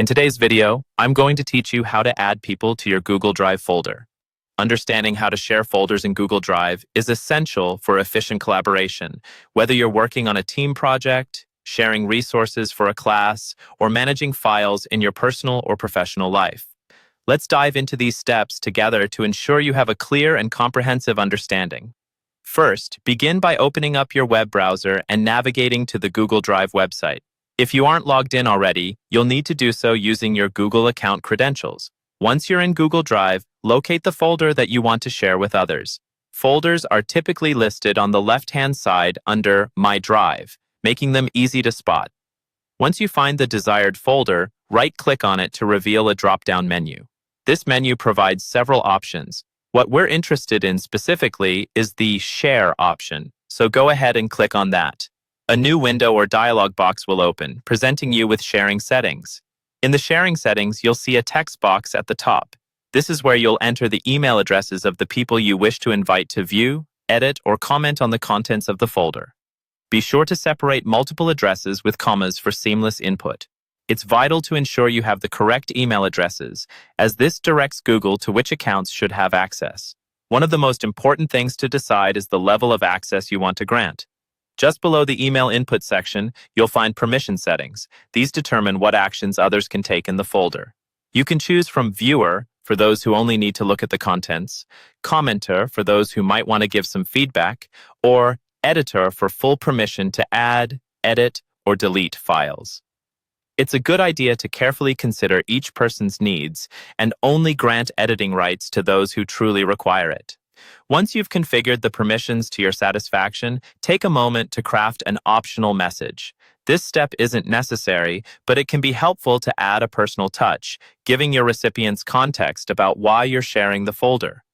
In today's video, I'm going to teach you how to add people to your Google Drive folder. Understanding how to share folders in Google Drive is essential for efficient collaboration, whether you're working on a team project, sharing resources for a class, or managing files in your personal or professional life. Let's dive into these steps together to ensure you have a clear and comprehensive understanding. First, begin by opening up your web browser and navigating to the Google Drive website. If you aren't logged in already, you'll need to do so using your Google account credentials. Once you're in Google Drive, locate the folder that you want to share with others. Folders are typically listed on the left-hand side under My Drive, making them easy to spot. Once you find the desired folder, right-click on it to reveal a drop-down menu. This menu provides several options. What we're interested in specifically is the Share option, so go ahead and click on that. A new window or dialog box will open, presenting you with sharing settings. In the sharing settings, you'll see a text box at the top. This is where you'll enter the email addresses of the people you wish to invite to view, edit, or comment on the contents of the folder. Be sure to separate multiple addresses with commas for seamless input. It's vital to ensure you have the correct email addresses, as this directs Google to which accounts should have access. One of the most important things to decide is the level of access you want to grant. Just below the email input section, you'll find permission settings. These determine what actions others can take in the folder. You can choose from Viewer for those who only need to look at the contents, Commenter for those who might want to give some feedback, or Editor for full permission to add, edit, or delete files. It's a good idea to carefully consider each person's needs and only grant editing rights to those who truly require it. Once you've configured the permissions to your satisfaction, take a moment to craft an optional message. This step isn't necessary, but it can be helpful to add a personal touch, giving your recipients context about why you're sharing the folder.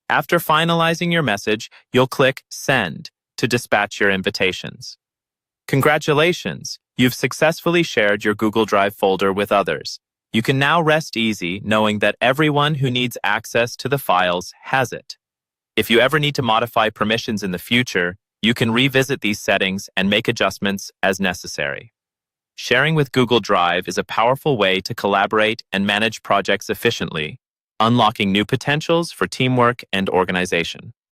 After finalizing your message, you'll click Send to dispatch your invitations. Congratulations! You've successfully shared your Google Drive folder with others. You can now rest easy knowing that everyone who needs access to the files has it. If you ever need to modify permissions in the future, you can revisit these settings and make adjustments as necessary. Sharing with Google Drive is a powerful way to collaborate and manage projects efficiently, unlocking new potentials for teamwork and organization.